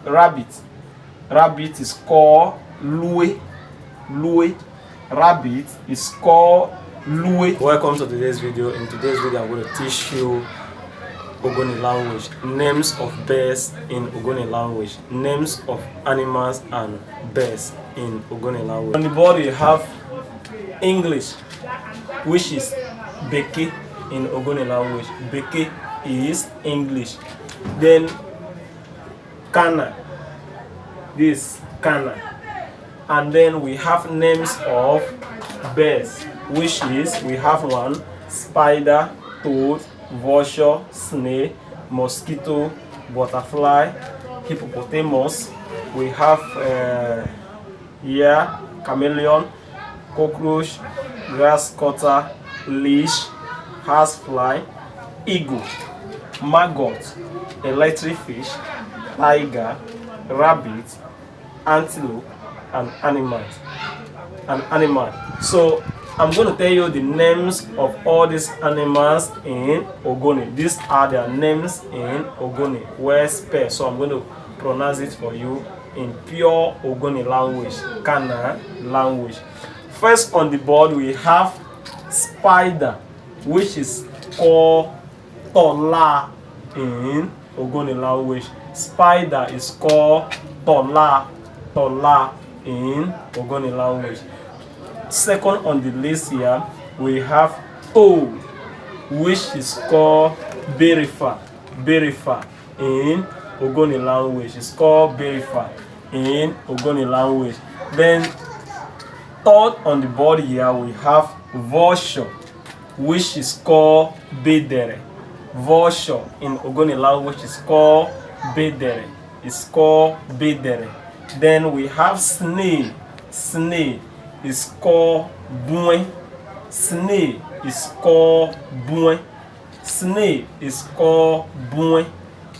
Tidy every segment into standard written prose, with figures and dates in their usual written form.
rabbit. Rabbit is called lue. Lue. Rabbit is called lue. Welcome to today's video. In today's video, I'm going to teach you Ogoni language, names of birds in Ogoni language, names of animals and birds in Ogoni language. On the board you have English, which is Beke in Ogoni language. Beke is English. Then Kana, this Kana. And then we have names of birds, which is, we have one, spider, toad, vulture, snake, mosquito, butterfly, hippopotamus. We have here chameleon, cockroach, grass cutter, leash, housefly, eagle, maggot, electric fish, tiger, rabbit, antelope, and animal. So I'm going to tell you the names of all these animals in Ogoni. These are their names in Ogoni, where spell. So I'm going to pronounce it for you in pure Ogoni language, Kana language. First on the board we have spider, which is called Tola in Ogoni language. Spider is called Tola, Tola in Ogoni language. Second on the list here, we have toad, which is called Berifa. Berifa in Ogoni language. It's called Berifa in Ogoni language. Then third on the board here, we have vulture, which is called Bedere. Vulture in Ogoni language is called Bedere. It's called Bedere. Then we have snake. Snake is called Buen. Snake is called Buen. Snake is called Buen.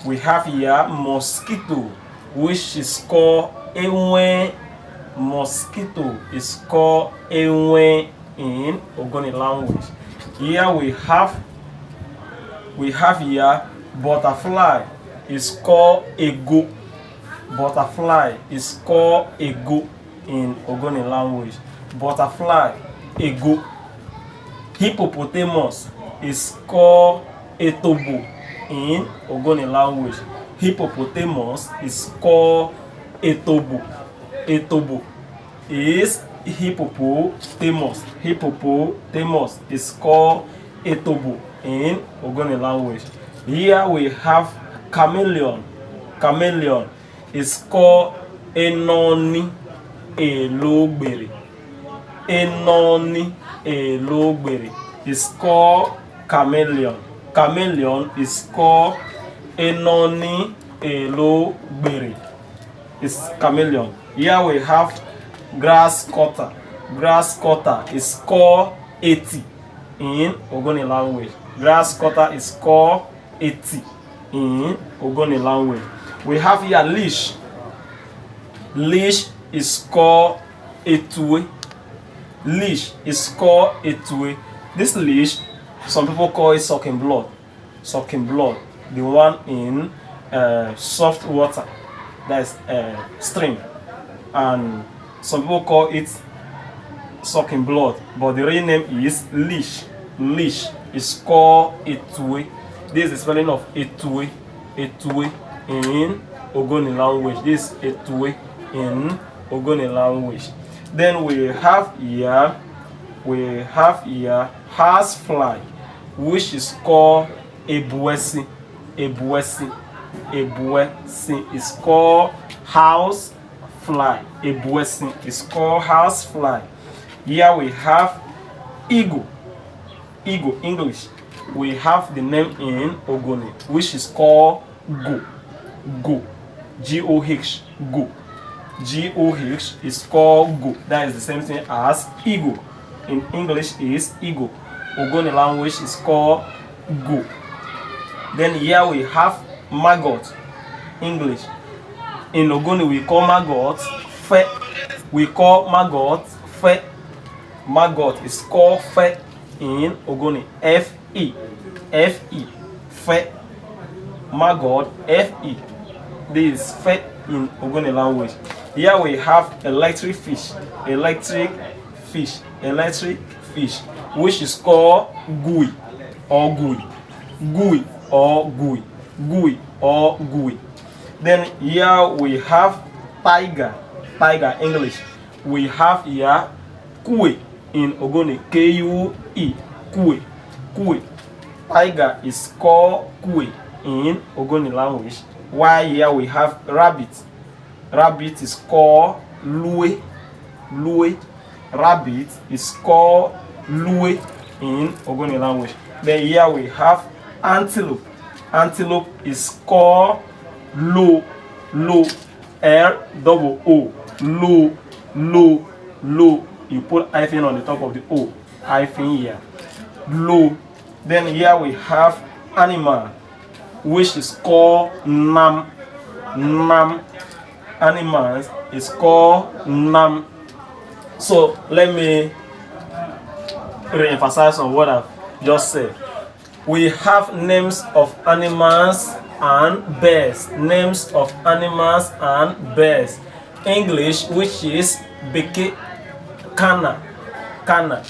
We have here mosquito, which is called Ewen. Mosquito is called Ewen in Ogoni language. Here we have here butterfly is called Ego. Butterfly is called Ego in Ogoni language. Butterfly, Ego. Hippopotamus is called Etobo in Ogoni language. Hippopotamus is called Etobo. Etobo is hippopotamus. Hippopotamus is called Etobo in Ogoni language. Here we have chameleon. Chameleon is called Enoni Elogbere. Enoni Elogbere is called chameleon. Chameleon is called Enoni Elogbere. It's chameleon. Here we have grass cutter. Grass cutter is called Eti in Ogoni language. Grass cutter is called Eti in Ogoni language. We have here leash. Leash is called Etue. Leash is called Etue. This leash, some people call it sucking blood. Sucking blood. The one in soft water, that is stream. And some people call it sucking blood, but the real name is leash. Leash is called Etue. This is the spelling of Etue. Etue in Ogoni language. This is Etue in Ogoni language. Then we have here housefly, which is called Ebuesi. Ebuesi. Ebuesi is called house fly. Ebuesi is called house fly. Here we have eagle. Eagle, English. We have the name in Ogoni, which is called Go. Go. G-O-H. Go. G-O-H is called Go. That is the same thing as eagle. In English is eagle. Ogoni language is called Go. Then here we have maggot. English. In Ogoni we call maggot Fe. We call maggot Fe. Maggot is called Fe in Ogoni. F-E. F-E. Fe. Maggot. F-E. This is Fe. in Ogoni language. Here we have electric fish, which is called gui or gui, gui or gui, gui or gui. Then here we have tiger, English. We have here kue in Ogoni, K-U-E, kue, kue. Tiger is called kue in Ogoni language. While here we have rabbit. Rabbit is called lue, lue. Rabbit is called lue in Ogoni language. Then here we have antelope. Antelope is called lo, lo, L-O-O, lo, lo, lo. You put hyphen on the top of the O, hyphen here, lo. Then here we have animal, which is called nam, nam. Animals is called nam. So let me re-emphasize on what I've just said. We have names of animals and birds. Names of animals and birds. English, which is beke, kana, kana.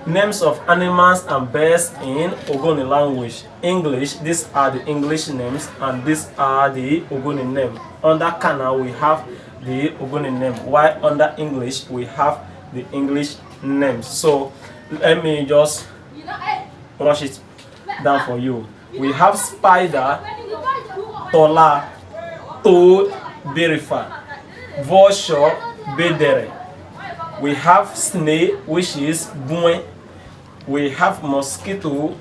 Names of animals and birds in Ogoni language. English, these are the English names and these are the Ogoni name. Under kana we have the Ogoni name, while under English we have the English names. So let me just rush it down for you. We have spider, tola, toad, berifa, vulture, bedere. We have snake, which is buen. We have mosquito,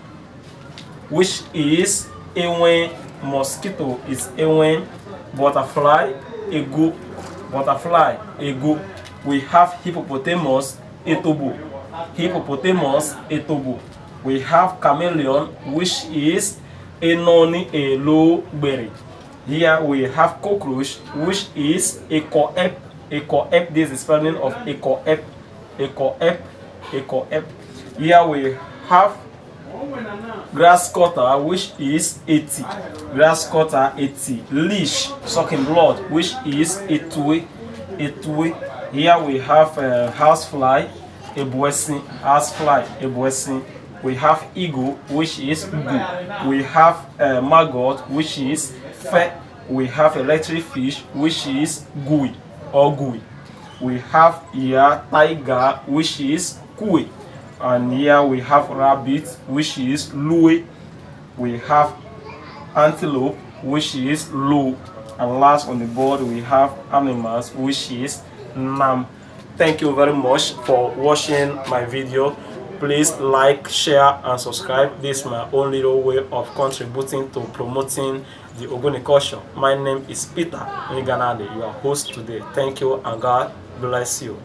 which is ewen. Mosquito is ewen. Butterfly, ego. Butterfly, ego. We have hippopotamus, etobo. Hippopotamus, etobo. We have chameleon, which is enoni elo berry. Here we have cockroach, which is eco-ep. Eco-ep, this is the spelling of eco-ep. Eco-ep, eco-ep. Here we have grass cutter, which is 80. Grass cutter 80. Leash, sucking blood, which is etui. Etui. Here we have housefly, ebuesin. Housefly, ebuesin. We have eagle, which is gu. We have maggot, which is fe. We have electric fish, which is gui or gui. We have here tiger, which is kue. And here we have rabbit, which is lue. We have antelope, which is lo. And last on the board we have animals, which is nam. Thank you very much for watching my video. Please like, share and subscribe. This is my own little way of contributing to promoting the Ogoni culture. My name is Peter Niganade, your host today. Thank you and God bless you.